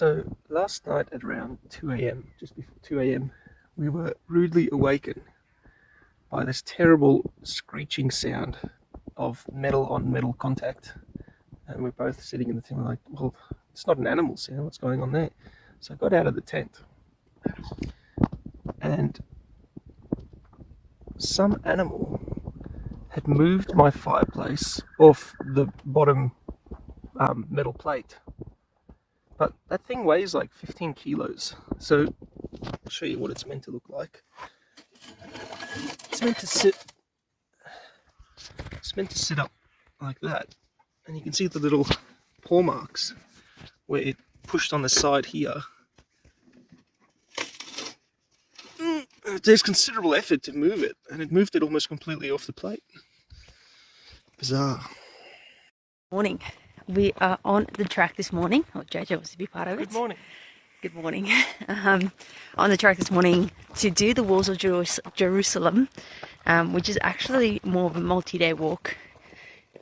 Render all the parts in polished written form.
So last night at around 2 a.m, just before 2 a.m, we were rudely awakened by this terrible screeching sound of metal on metal contact. And we're both sitting in the tent, we're like, well, it's not an animal sound, what's going on there? So I got out of the tent and some animal had moved my fireplace off the bottom metal plate. But that thing weighs like 15 kilos. So I'll show you what it's meant to look like. It's meant to sit up like that. And you can see the little paw marks where it pushed on the side here. There's considerable effort to move it, and it moved it almost completely off the plate. Bizarre. Morning. We are on the track this morning. Oh, JJ wants to be part of it. Good morning. Good morning. On the track this morning to do the walls of Jerusalem, which is actually more of a multi-day walk.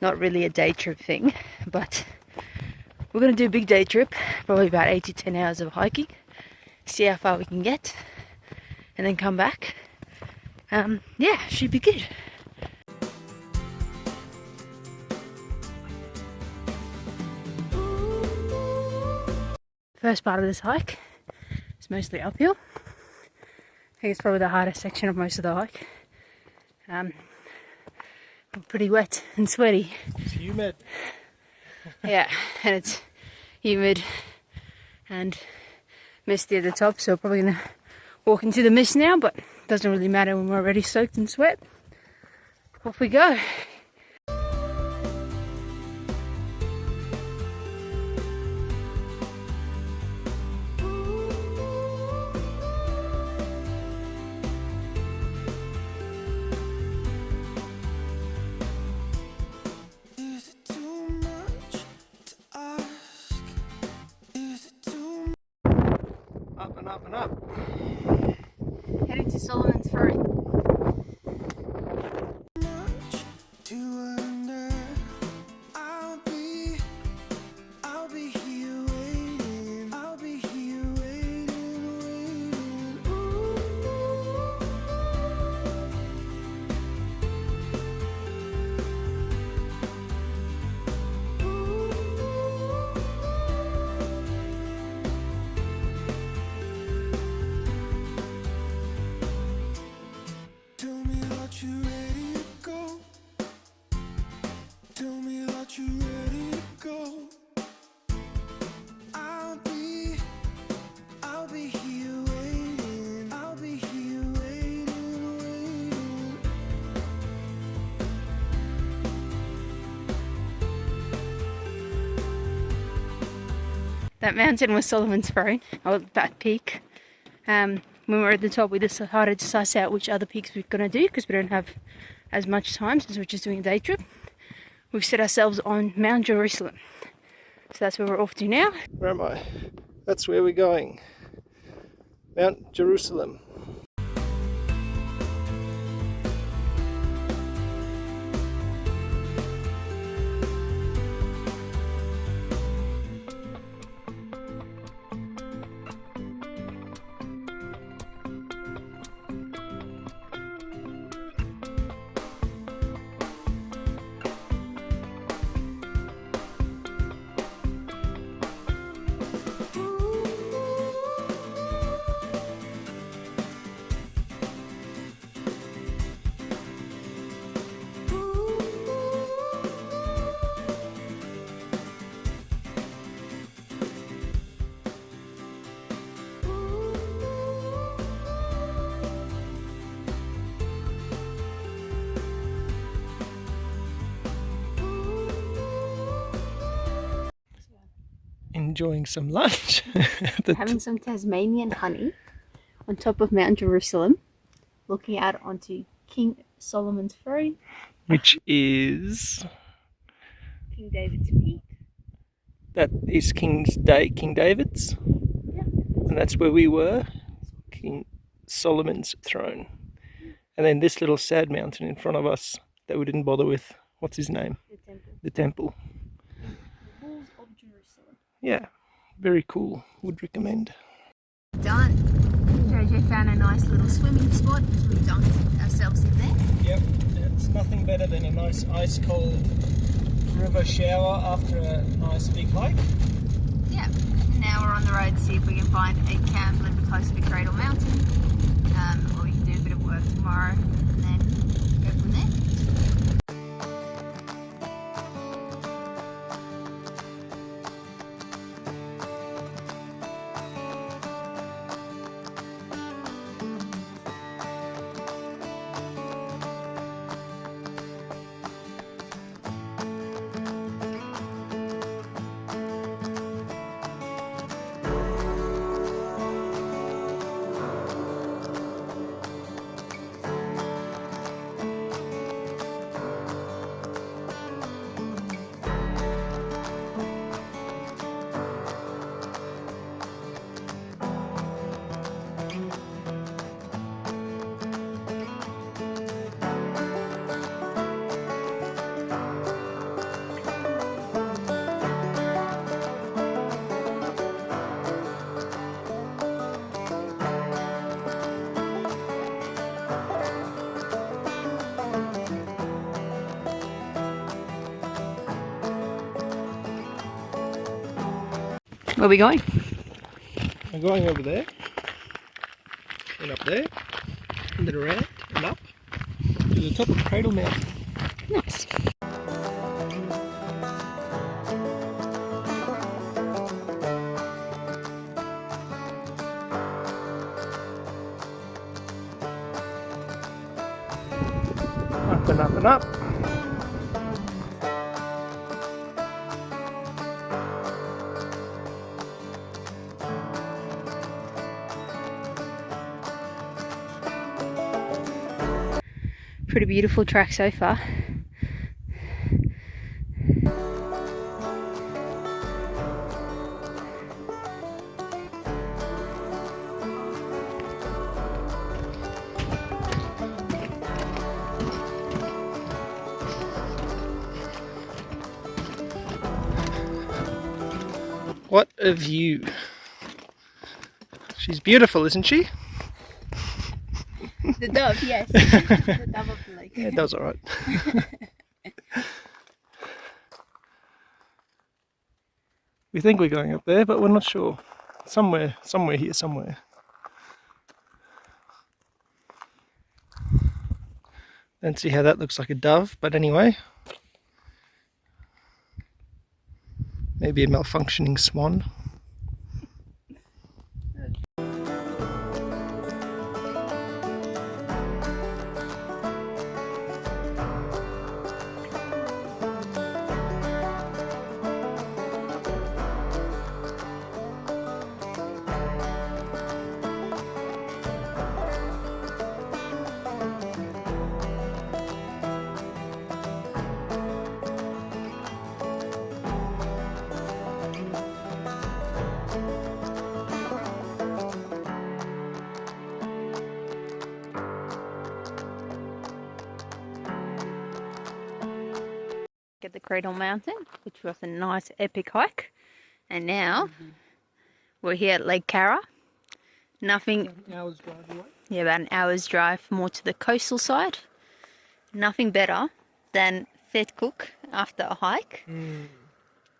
Not really a day trip thing, but we're going to do a big day trip, probably about 8 to 10 hours of hiking, see how far we can get, and then come back. Yeah, should be good. First part of this hike is mostly uphill. I think it's probably the hardest section of most of the hike. I'm pretty wet and sweaty. It's humid. Yeah, and it's humid and misty at the top, so probably gonna walk into the mist now, but it doesn't really matter when we're already soaked in sweat. Off we go. Up and up and up. Heading to Solomon's Ferry. That mountain was Solomon's Ferry, or that peak. When we were at the top, we decided to suss out which other peaks we're going to do because we don't have as much time since we're just doing a day trip. We've set ourselves on Mount Jerusalem. So that's where we're off to now. Where am I? That's where we're going. Mount Jerusalem. Enjoying some lunch. Having some Tasmanian honey on top of Mount Jerusalem, looking out onto King Solomon's Ferry, which is King David's Peak. That is King David's. Yeah. And that's where we were, King Solomon's throne. And then this little sad mountain in front of us that we didn't bother with. What's his name? The temple. The temple. The walls of Jerusalem. Yeah, Very cool, would recommend. Done. JJ found a nice little swimming spot. We dunked ourselves in there. Yep, it's nothing better than a nice ice cold river shower after a nice big hike. Yeah. And now we're on the road to see if we can find a camp a little bit closer to Cradle Mountain. Or we can do a bit of work tomorrow and then go from there. Where are we going? I'm going over there, and up there, and then around, and up, to the top of Cradle Mountain. Nice. Up and up and up. Pretty beautiful track so far. What a view. She's beautiful, isn't she? The dove, yes. The dove of the lake. Yeah, that was alright. We think we're going up there, but we're not sure. Somewhere here, somewhere. Don't see how that looks like a dove, but anyway. Maybe a malfunctioning swan. At the Cradle Mountain, which was a nice epic hike, and now we're here at Lake Cara. Nothing. An hour's drive away. Yeah, about an hour's drive more to the coastal side. Nothing better than fat cook after a hike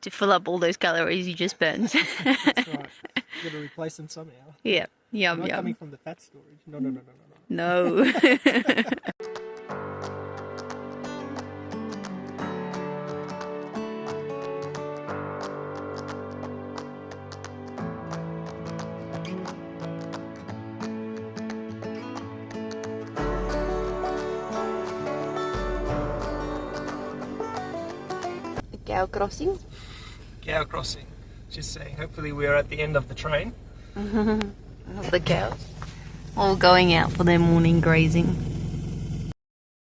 to fill up all those calories you just burned. That's right. You've got to replace them somehow. Yeah, yum Not yum. coming from the fat storage. No. No. Cow crossing. Cow crossing. Just saying, hopefully we are at the end of the train. Of the cows. All going out for their morning grazing.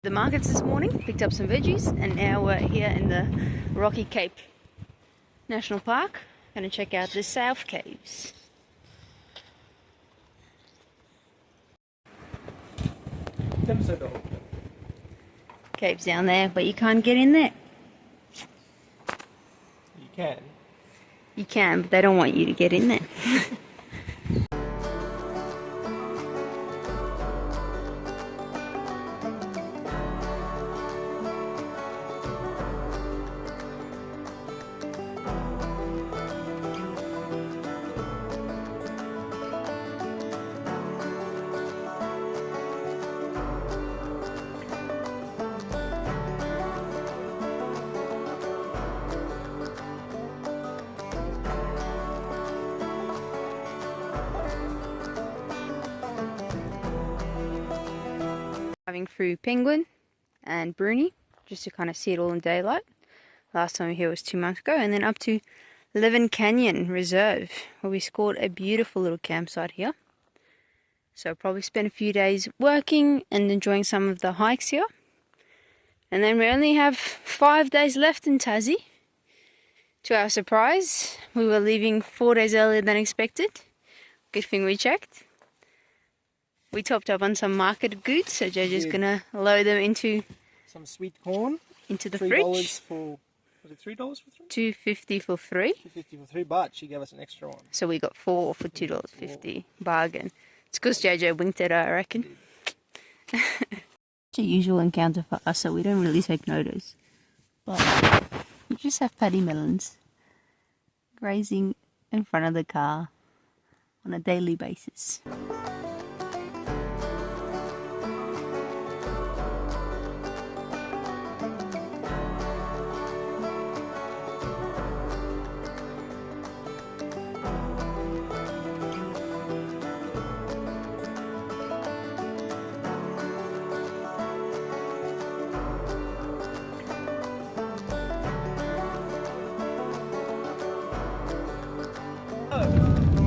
The markets this morning, picked up some veggies, and now we're here in the Rocky Cape National Park. Gonna check out the South Caves. Caves down there, but you can't get in there. You can. You can, but they don't want you to get in there. Driving through Penguin and Bruni just to kind of see it all in daylight. Last time we were here was 2 months ago. And then up to Leven Canyon Reserve, where we scored a beautiful little campsite here. So I'll probably spend a few days working and enjoying some of the hikes here. And then we only have 5 days left in Tassie. To our surprise, we were leaving 4 days earlier than expected. Good thing we checked. We topped up on some marketed goods, so Jojo's gonna load them into some sweet corn. Into the $3 fridge. for, was it $3 for 3? $2.50 for 3. $2.50 for 3, but she gave us an extra one. So we got 4 for $2.50. Bargain. It's because Jojo winked at her, I reckon. It's a usual encounter for us, so we don't really take notice. But we just have paddy melons grazing in front of the car on a daily basis.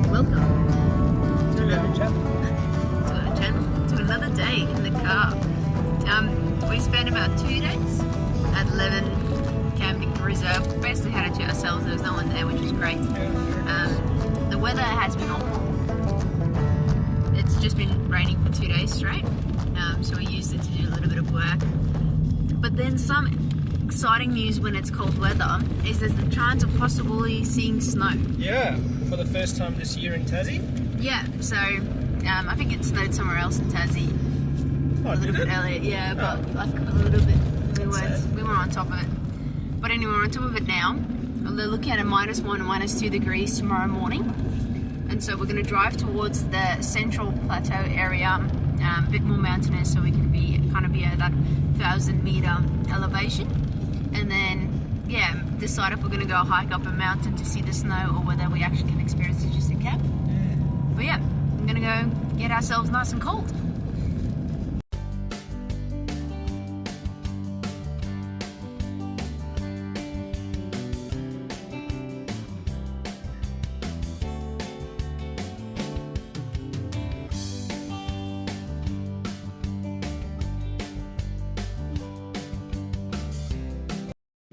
Welcome to another channel, to another day in the car. We spent about 2 days at Leven Camping Reserve. Basically had it to ourselves. There was no one there, which was great. The weather has been awful. It's just been raining for 2 days straight. So we used it to do a little bit of work. But then some exciting news when it's cold weather is there's the chance of possibly seeing snow. Yeah, for the first time this year in Tassie. Yeah, so I think it snowed somewhere else in Tassie a little bit earlier. Yeah, but like a little bit. We weren't on top of it. But anyway, we're on top of it now. They're looking at a -1 or -2 degrees tomorrow morning. And so we're going to drive towards the central plateau area, a bit more mountainous, so we can be at that 1,000-meter elevation. And then, yeah, decide if we're going to go hike up a mountain to see the snow or whether we actually can experience it just in camp. But yeah, I'm going to go get ourselves nice and cold.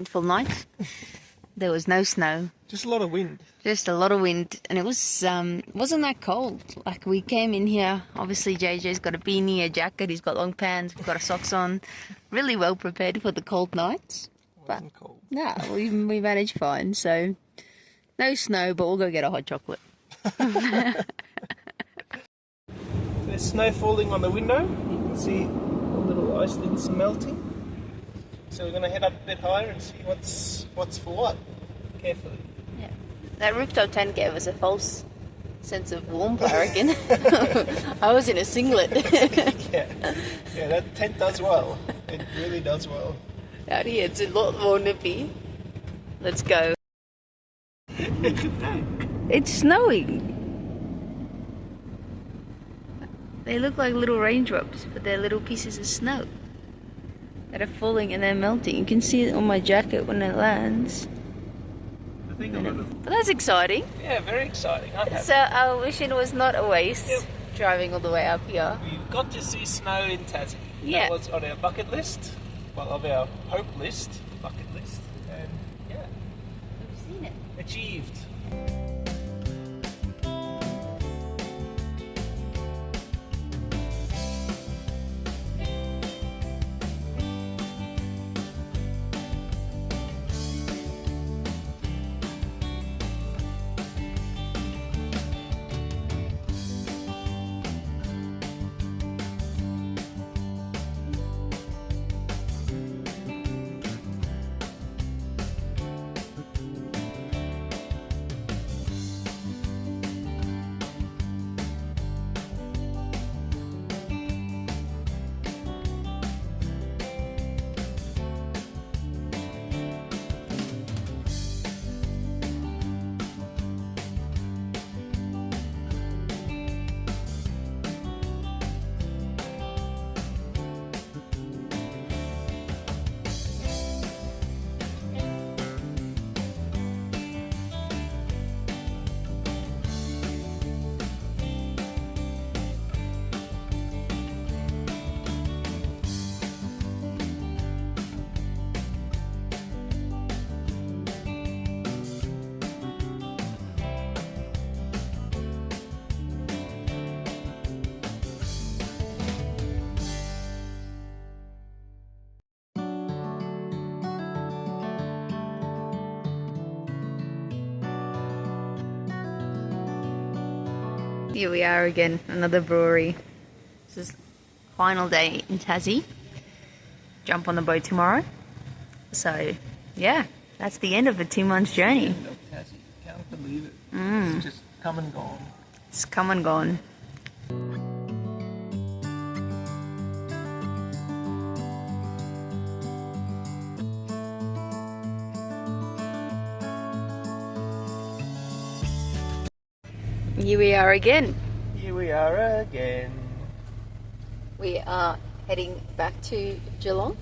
Full night. There was no snow. Just a lot of wind. Just a lot of wind, and it wasn't that cold. Like, we came in here, obviously JJ's got a beanie, a jacket, he's got long pants, we've got our socks on, really well prepared for the cold nights. It wasn't cold. No, we managed fine. So no snow, but we'll go get a hot chocolate. There's snow falling on the window. You can see a little ice that's melting. So we're going to head up a bit higher and see what's for what. Carefully. Yeah. That rooftop tent gave us a false sense of warmth, I reckon. I was in a singlet. yeah, that tent does well. It really does well. Out here it's a lot more nippy. Let's go. It's snowing. They look like little raindrops, but they're little pieces of snow that are falling and they're melting. You can see it on my jacket when it lands. But that's exciting. Yeah, very exciting. I'm happy. So our mission was not a waste, driving all the way up here. We got to see snow in Tassie. Yeah. That was on our bucket list. Well, of our hope list, bucket list. And yeah, We've seen it. achieved. Here we are again, another brewery. This is final day in Tassie. Jump on the boat tomorrow. So, yeah, that's the end of the 2 months journey. End of Tassie. Can't believe it. It's just come and gone. It's come and gone. Here we are again. Here we are again. We are heading back to Geelong.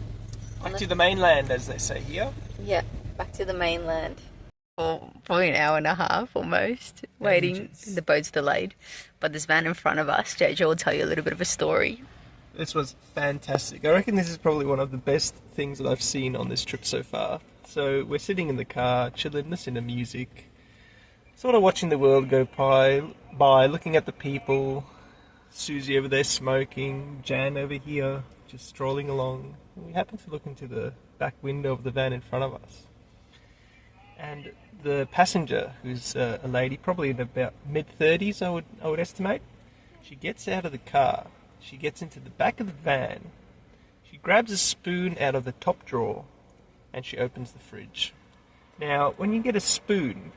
Back to the mainland, as they say here. Yeah, back to the mainland. For probably an hour and a half almost, waiting. Ages. The boat's delayed. But this van in front of us, JJ will tell you a little bit of a story. This was fantastic. I reckon this is probably one of the best things that I've seen on this trip so far. So we're sitting in the car, chilling, listening to music, sort of watching the world go by, looking at the people. Susie over there smoking, Jan over here just strolling along. And we happen to look into the back window of the van in front of us. And the passenger, who's a lady, probably in about mid-30s, I would estimate, she gets out of the car, she gets into the back of the van, she grabs a spoon out of the top drawer, and she opens the fridge. Now, when you get a spoon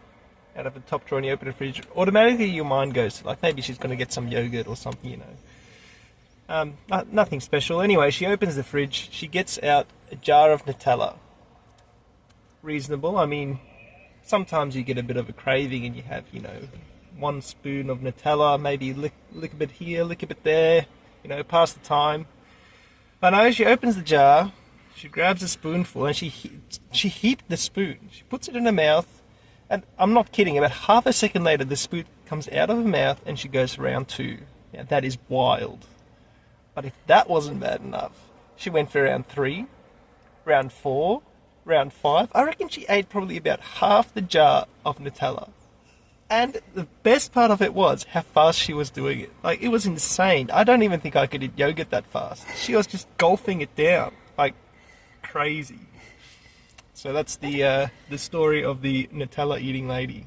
out of the top drawer and you open the fridge, automatically your mind goes to, like, maybe she's going to get some yogurt or something, you know. Nothing special. Anyway, she opens the fridge, she gets out a jar of Nutella. Reasonable. I mean, sometimes you get a bit of a craving and you have, you know, 1 spoon of Nutella, maybe lick a bit here, lick a bit there, you know, pass the time. But no, she opens the jar, she grabs a spoonful and she heaped the spoon. She puts it in her mouth, and I'm not kidding, about half a second later the spoon comes out of her mouth and she goes for round 2. Now that is wild. But if that wasn't bad enough, she went for round 3, round 4, round 5. I reckon she ate probably about half the jar of Nutella. And the best part of it was how fast she was doing it. Like, it was insane. I don't even think I could eat yogurt that fast. She was just gulping it down like crazy. So that's the story of the Nutella eating lady.